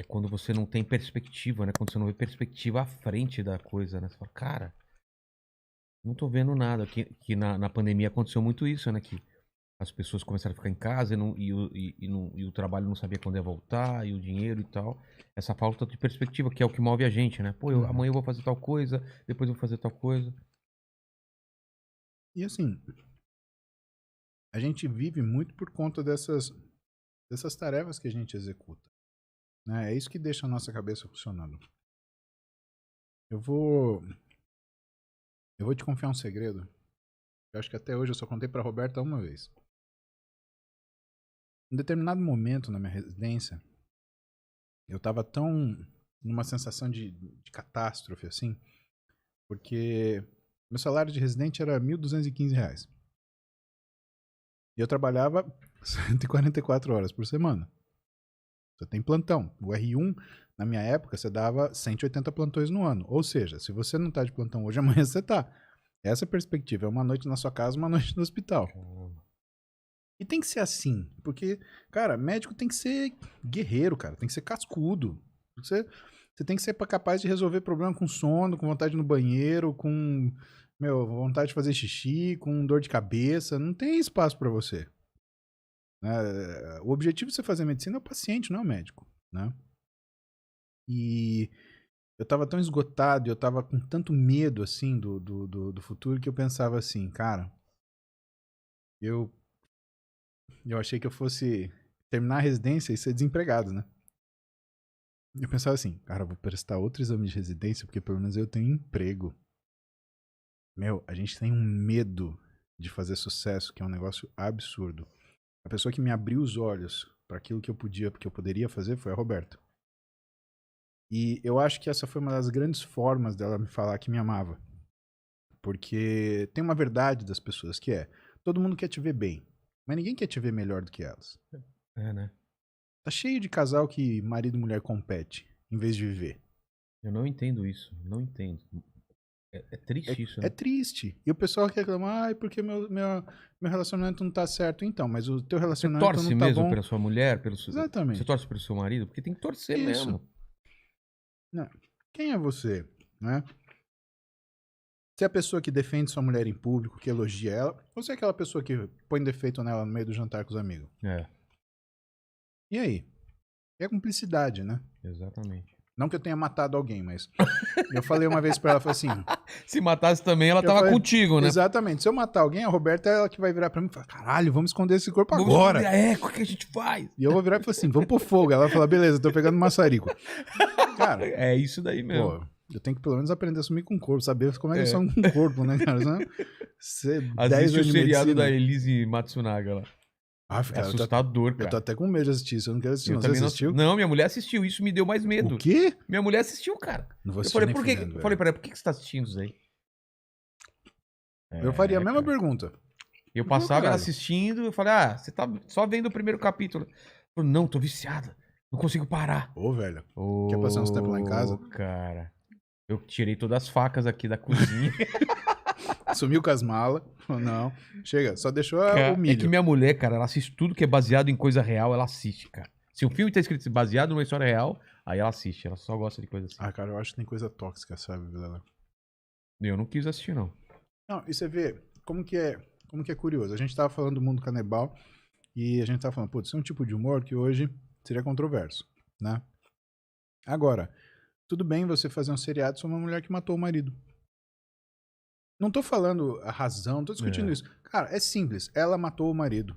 é quando você não tem perspectiva, né? Quando você não vê perspectiva à frente da coisa, né? Você fala, cara, não tô vendo nada. Que na pandemia aconteceu muito isso, né? Que as pessoas começaram a ficar em casa e o trabalho não sabia quando ia voltar, e o dinheiro e tal. Essa falta de perspectiva, que é o que move a gente, né? Pô, Uhum. amanhã eu vou fazer tal coisa, depois eu vou fazer tal coisa. E assim, a gente vive muito por conta dessas tarefas que a gente executa, né? É isso que deixa a nossa cabeça funcionando. Eu vou, eu vou te confiar um segredo. Eu acho que até hoje eu só contei pra Roberta uma vez. Em determinado momento na minha residência, eu tava tão numa sensação de catástrofe, assim, porque meu salário de residente era R$ 1.215. E eu trabalhava 144 horas por semana. Você tem plantão. O R1, na minha época, você dava 180 plantões no ano. Ou seja, se você não tá de plantão hoje, amanhã você tá. Essa é a perspectiva. É uma noite na sua casa, uma noite no hospital. E tem que ser assim, porque, cara, médico tem que ser guerreiro, cara, tem que ser cascudo. Você tem que ser capaz de resolver problema com sono, com vontade no banheiro, com, vontade de fazer xixi, com dor de cabeça. Não tem espaço pra você. Né? O objetivo de você fazer medicina é o paciente, não é o médico, né? E eu tava tão esgotado, eu tava com tanto medo, assim, do futuro, que eu pensava assim, cara, eu achei que eu fosse terminar a residência e ser desempregado, né? Eu pensava assim, cara, eu vou prestar outro exame de residência porque pelo menos eu tenho emprego. A gente tem um medo de fazer sucesso, que é um negócio absurdo. A pessoa que me abriu os olhos para aquilo que eu poderia fazer foi a Roberta. E eu acho que essa foi uma das grandes formas dela me falar que me amava. Porque tem uma verdade das pessoas que é, todo mundo quer te ver bem, mas ninguém quer te ver melhor do que elas. É, né? Tá cheio de casal que marido e mulher compete, em vez de viver. Eu não entendo isso. Não entendo. É triste isso, É né? triste. E o pessoal reclama, ai, porque meu relacionamento não tá certo. Então, mas o teu Você relacionamento não torce tá mesmo bom. pela sua mulher, você Exatamente. torce pelo seu marido? Porque tem que torcer Isso. mesmo. Não. Quem é você, né? Você é a pessoa que defende sua mulher em público, que elogia ela, ou você é aquela pessoa que põe defeito nela no meio do jantar com os amigos? É, E aí? É cumplicidade, né? exatamente. Não que eu tenha matado alguém, mas eu falei uma vez pra ela, falei assim, Se matasse também, ela eu tava falei, contigo, né? exatamente, se eu matar alguém, a Roberta é ela que vai virar pra mim e falar, caralho, vamos esconder esse corpo Vamos esconder agora. a eco, o que a gente faz? E eu vou virar e falar assim, vamos pro fogo. Ela vai falar, beleza, tô pegando maçarico. Cara, É isso daí mesmo. pô, eu tenho que pelo menos aprender a assumir com o corpo, saber como é que eu É. sou com o corpo, né, cara? Senão, ser 10 Assiste o anos de seriado da medicina. Elise Matsunaga lá. Ah, É cara, assustador, eu tô cara. até com medo de assistir isso. Eu não quero assistir, Eu não. Você também não. assistiu? Não, minha mulher assistiu. Isso me deu mais O medo. quê? Minha mulher assistiu, cara. Não vou Eu assistir falei, nem por quê? fudendo, Eu falei velho. pra ela, por que você tá assistindo isso aí? Eu faria a É, mesma cara. pergunta. Eu Por passava ela caralho. assistindo, eu falei, você tá só vendo o primeiro capítulo. Ela falou, não, tô viciada. Não consigo parar. Ô, velho. Quer passar uns tempos lá em Ô, casa? cara. Eu tirei todas as facas aqui da cozinha. Sumiu com as malas. Não. Chega, só deixou o É que milho. minha mulher, cara, ela assiste tudo que é baseado em coisa real, ela assiste, cara. Se o filme tá escrito baseado numa história real, aí ela assiste. Ela só gosta de coisa assim. Ah, cara, eu acho que tem coisa tóxica, sabe, Vilela? Eu não quis assistir, não. Não, e você vê como que é curioso. A gente tava falando do mundo canibal e a gente tava falando, putz, isso é um tipo de humor que hoje seria controverso, né? Agora, tudo bem você fazer um seriado sobre uma mulher que matou o marido. Não tô falando a razão, não tô discutindo É. isso. Cara, é simples. Ela matou o marido.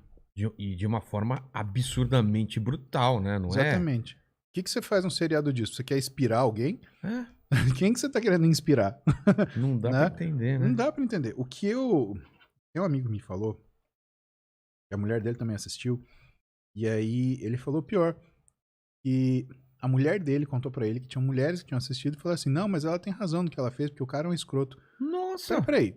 E de uma forma absurdamente brutal, né? Não é? Exatamente. O que você faz um seriado disso? Você quer inspirar alguém? É, Quem que você tá querendo inspirar? não dá pra Né? entender, Não né? dá pra entender. O que eu... Tem um amigo me falou, que a mulher dele também assistiu, e aí ele falou pior. E a mulher dele contou pra ele que tinha mulheres que tinham assistido e falou assim, não, mas ela tem razão no que ela fez, porque o cara é um escroto. Nossa! Peraí.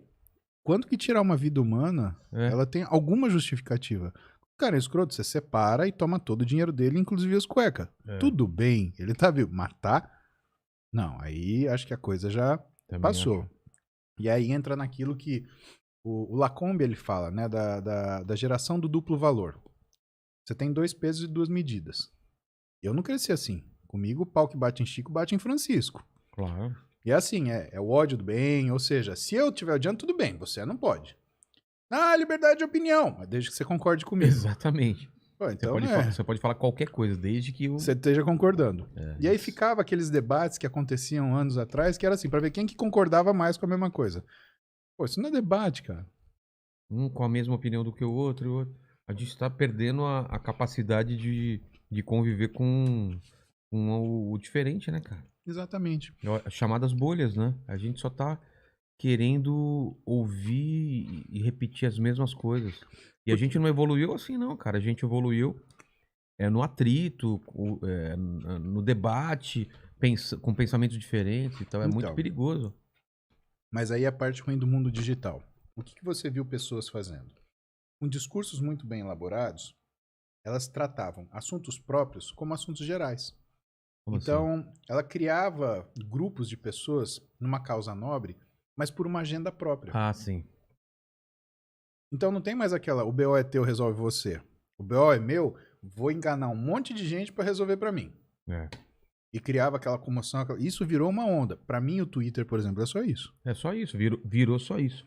Quando que tirar uma vida humana, É. ela tem alguma justificativa. O cara é escroto, você separa e toma todo o dinheiro dele, inclusive as cuecas. É. Tudo bem, ele tá vivo. Matar? Não, aí acho que a coisa já Também passou. acho. E aí entra naquilo que o Lacombe ele fala, né, da geração do duplo valor. Você tem 2 pesos e 2 medidas. Eu não cresci assim. Comigo, o pau que bate em Chico, bate em Francisco. Claro. E é assim, é o ódio do bem, ou seja, se eu estiver odiando, tudo bem, você não pode. Ah, liberdade de opinião, mas desde que você concorde comigo. Exatamente. Pô, então, é, Você pode falar qualquer coisa, desde que o. você esteja concordando. É, E aí isso. ficava aqueles debates que aconteciam anos atrás, que era assim, pra ver quem que concordava mais com a mesma coisa. Pô, isso não é debate, cara. Um com a mesma opinião do que o outro, e o outro. A gente tá perdendo a capacidade de conviver com o diferente, né, cara? Exatamente. As chamadas bolhas, né? A gente só tá querendo ouvir e repetir as mesmas coisas. E a gente não evoluiu assim, não, cara. A gente evoluiu no atrito, no debate, com pensamentos diferentes e tal. É muito Então, perigoso. mas aí a parte ruim do mundo digital. O que você viu pessoas fazendo? Com discursos muito bem elaborados, elas tratavam assuntos próprios como assuntos gerais. Como assim? Então, ela criava grupos de pessoas numa causa nobre, mas por uma agenda própria. Ah, sim. Então não tem mais aquela, o BO é teu, resolve você. O BO é meu, vou enganar um monte de gente para resolver para mim. É. E criava aquela comoção, isso virou uma onda. Para mim o Twitter, por exemplo, é só isso. É só isso, virou só isso.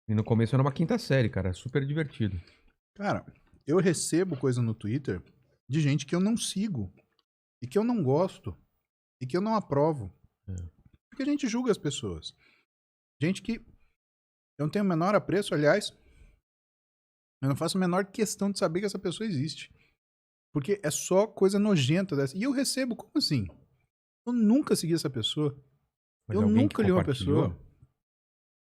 E no começo era uma quinta série, cara. É super divertido. Cara, eu recebo coisa no Twitter de gente que eu não sigo, e que eu não gosto, e que eu não aprovo. É. Porque a gente julga as pessoas. Gente que eu não tenho o menor apreço, aliás, eu não faço a menor questão de saber que essa pessoa existe. Porque é só coisa nojenta dessa. E eu recebo, como assim? Eu nunca segui essa pessoa. Mas Eu alguém que nunca li uma compartilhou? pessoa.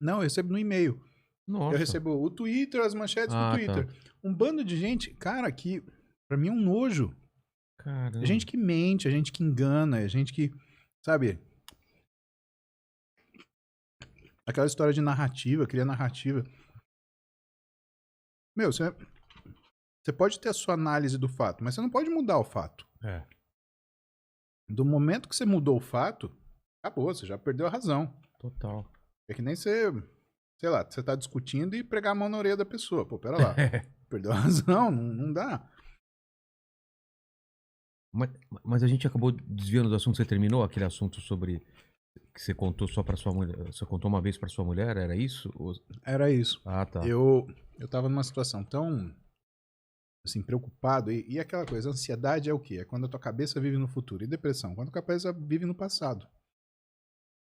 Não, eu recebo no e-mail. Nossa. Eu recebo o Twitter, as manchetes do Twitter. Tá. Um bando de gente, cara, que pra mim é um nojo. Caramba. É gente que mente, é gente que engana, é gente que, sabe? Aquela história de narrativa, cria narrativa. Meu, você pode ter a sua análise do fato, mas você não pode mudar o fato. É. Do momento que você mudou o fato, acabou, você já perdeu a razão. Total. É que nem você, sei lá, você tá discutindo e pregar a mão na orelha da pessoa. Pô, pera lá. Perdeu a razão, não dá. Mas a gente acabou desviando do assunto. Você terminou aquele assunto sobre que você contou só pra sua mulher? Você contou uma vez pra sua mulher? Era isso? Era isso. Ah, tá. Eu tava numa situação tão, assim, preocupado. E aquela coisa, ansiedade é o quê? É quando a tua cabeça vive no futuro. E depressão, quando a cabeça vive no passado.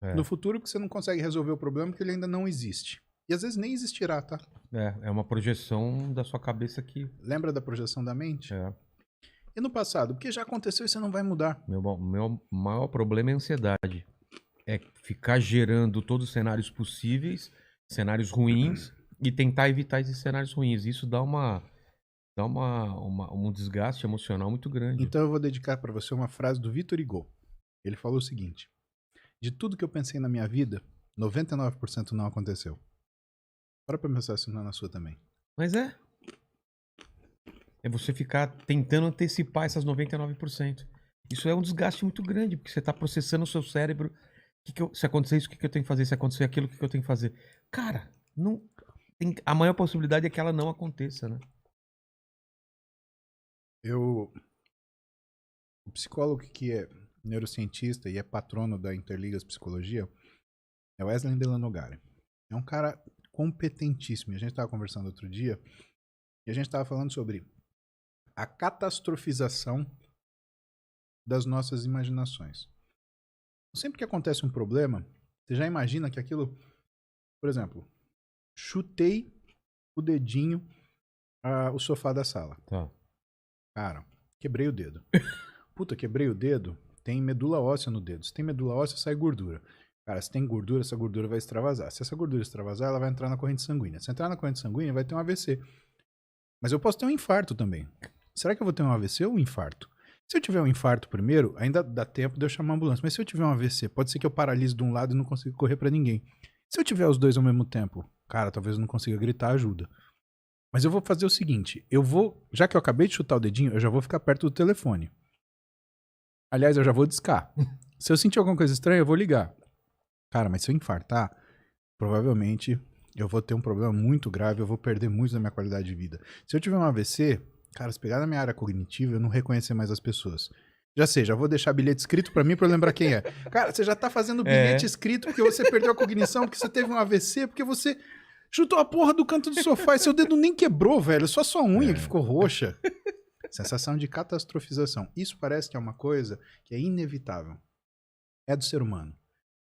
É. No futuro que você não consegue resolver o problema porque ele ainda não existe. E às vezes nem existirá, tá? É uma projeção da sua cabeça que... Lembra da projeção da mente? É. E no passado? Porque já aconteceu e você não vai mudar. Meu maior problema é a ansiedade. É ficar gerando todos os cenários possíveis, cenários ruins, e tentar evitar esses cenários ruins. Isso dá um desgaste emocional muito grande. Então eu vou dedicar pra você uma frase do Victor Hugo. Ele falou o seguinte: de tudo que eu pensei na minha vida, 99% não aconteceu. Para pra pensar se não é na sua também. Mas é você ficar tentando antecipar essas 99%. Isso é um desgaste muito grande, porque você está processando o seu cérebro. Se acontecer isso, o que eu tenho que fazer? Se acontecer aquilo, o que eu tenho que fazer? Cara, não a maior possibilidade é que ela não aconteça, né? O psicólogo que é neurocientista e é patrono da Interligas Psicologia é o Wesley Delanogari. É um cara competentíssimo. E a gente estava conversando outro dia e a gente estava falando sobre a catastrofização das nossas imaginações. Sempre que acontece um problema, você já imagina que aquilo... Por exemplo, chutei o dedinho o sofá da sala. Tá. Cara, quebrei o dedo. Puta, quebrei o dedo, tem medula óssea no dedo. Se tem medula óssea, sai gordura. Cara, se tem gordura, essa gordura vai extravasar. Se essa gordura extravasar, ela vai entrar na corrente sanguínea. Se entrar na corrente sanguínea, vai ter um AVC. Mas eu posso ter um infarto também. Será que eu vou ter um AVC ou um infarto? Se eu tiver um infarto primeiro, ainda dá tempo de eu chamar a ambulância. Mas se eu tiver um AVC, pode ser que eu paralise de um lado e não consiga correr pra ninguém. Se eu tiver os dois ao mesmo tempo, cara, talvez eu não consiga gritar ajuda. Mas eu vou fazer o seguinte, já que eu acabei de chutar o dedinho, eu já vou ficar perto do telefone. Aliás, eu já vou discar. Se eu sentir alguma coisa estranha, eu vou ligar. Cara, mas se eu infartar, provavelmente eu vou ter um problema muito grave, eu vou perder muito da minha qualidade de vida. Se eu tiver um AVC, cara, se pegar na minha área cognitiva, eu não reconhecer mais as pessoas. Já sei, já vou deixar bilhete escrito pra mim pra eu lembrar quem é. Cara, você já tá fazendo bilhete escrito porque você perdeu a cognição, porque você teve um AVC, porque você chutou a porra do canto do sofá e seu dedo nem quebrou, velho. Só sua unha que ficou roxa. Sensação de catastrofização. Isso parece que é uma coisa que é inevitável. É do ser humano.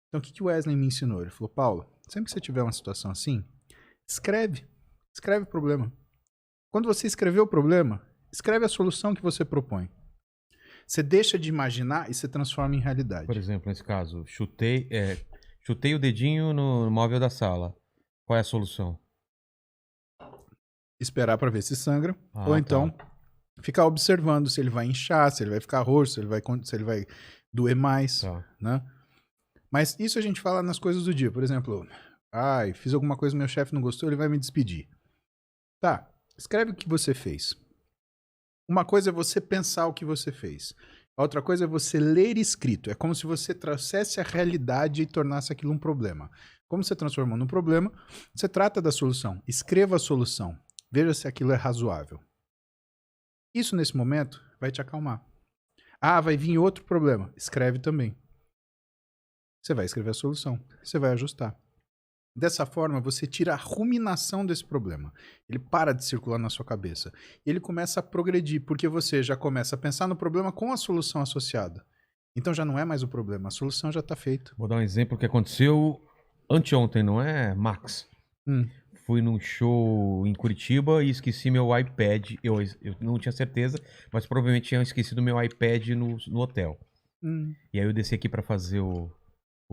Então o que o Wesley me ensinou? Ele falou, Paulo, sempre que você tiver uma situação assim, escreve. Escreve o problema. Quando você escrever o problema, escreve a solução que você propõe. Você deixa de imaginar e você transforma em realidade. Por exemplo, nesse caso, chutei o dedinho no móvel da sala. Qual é a solução? Esperar para ver se sangra. Ou então, ficar observando se ele vai inchar, se ele vai ficar roxo, se ele vai doer mais. Né? Mas isso a gente fala nas coisas do dia. Por exemplo, fiz alguma coisa, meu chefe não gostou, ele vai me despedir. Tá, escreve o que você fez. Uma coisa é você pensar o que você fez. A outra coisa é você ler escrito. É como se você trouxesse a realidade e tornasse aquilo um problema. Como você transformou num problema, você trata da solução. Escreva a solução. Veja se aquilo é razoável. Isso, nesse momento, vai te acalmar. Vai vir outro problema. Escreve também. Você vai escrever a solução. Você vai ajustar. Dessa forma, você tira a ruminação desse problema. Ele para de circular na sua cabeça. Ele começa a progredir, porque você já começa a pensar no problema com a solução associada. Então já não é mais o problema, a solução já está feita. Vou dar um exemplo que aconteceu anteontem, não é, Max? Fui num show em Curitiba e esqueci meu iPad. Eu não tinha certeza, mas provavelmente tinha esquecido meu iPad no hotel. E aí eu desci aqui para fazer o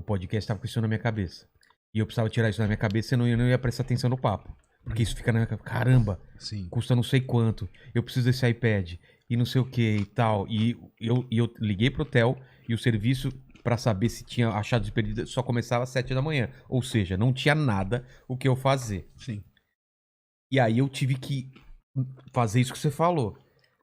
podcast, estava com isso na minha cabeça. E eu precisava tirar isso da minha cabeça e eu não ia prestar atenção no papo. Porque isso fica na minha cabeça. Caramba, custa não sei quanto. Eu preciso desse iPad. E não sei o que e tal. E eu liguei pro hotel e o serviço pra saber se tinha achado de perdido só começava às 7 da manhã. Ou seja, não tinha nada o que eu fazer. Sim. E aí eu tive que fazer isso que você falou.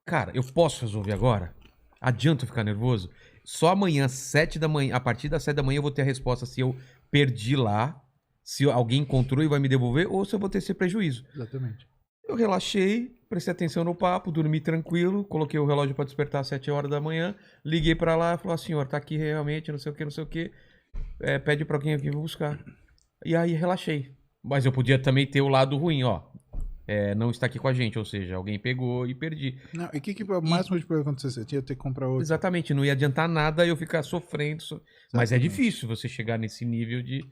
Cara, eu posso resolver agora? Adianta eu ficar nervoso? Só amanhã, 7 da manhã, a partir das 7 da manhã eu vou ter a resposta se eu perdi lá, se alguém encontrou e vai me devolver, ou se eu vou ter esse prejuízo. Exatamente. Eu relaxei, prestei atenção no papo, dormi tranquilo, coloquei o relógio para despertar às 7 horas da manhã, liguei para lá e falei, senhor, tá aqui realmente, não sei o que, pede para alguém aqui buscar. E aí relaxei. Mas eu podia também ter o lado ruim, não está aqui com a gente, ou seja, alguém pegou e perdi. Não, e o que o máximo de poder acontecer? Você tinha que ter que comprar outro. Exatamente, não ia adiantar nada eu ficar sofrendo. Mas é difícil você chegar nesse nível de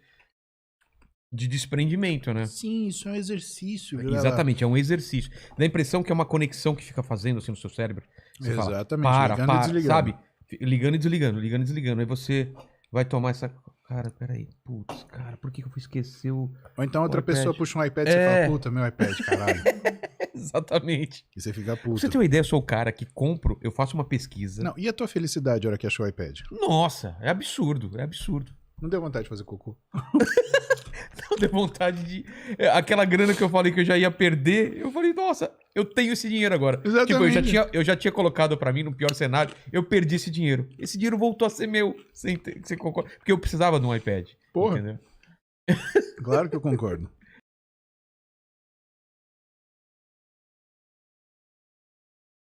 desprendimento, né? Sim, isso é um exercício. Exatamente, é um exercício. Dá a impressão que é uma conexão que fica fazendo assim no seu cérebro. Você exatamente, fala, ligando e desligando. sabe? Ligando e desligando, ligando e desligando. Aí você vai tomar essa... Cara, peraí, putz, cara, por que eu fui esquecer o... Ou então outra pessoa puxa um iPad e você fala, puta, meu iPad, caralho. Exatamente. E você fica puto. Pra você ter uma ideia, eu sou o cara que compro, eu faço uma pesquisa... Não, e a tua felicidade na hora que achou o iPad? Nossa, é absurdo, é absurdo. Não deu vontade de fazer cocô? Não deu vontade de... Aquela grana que eu falei que eu já ia perder, eu falei, nossa, eu tenho esse dinheiro agora. Exatamente. Tipo, eu já tinha colocado pra mim no pior cenário, eu perdi esse dinheiro. Esse dinheiro voltou a ser meu, você concorda? Porque eu precisava de um iPad. Porra. Entendeu? Claro que eu concordo.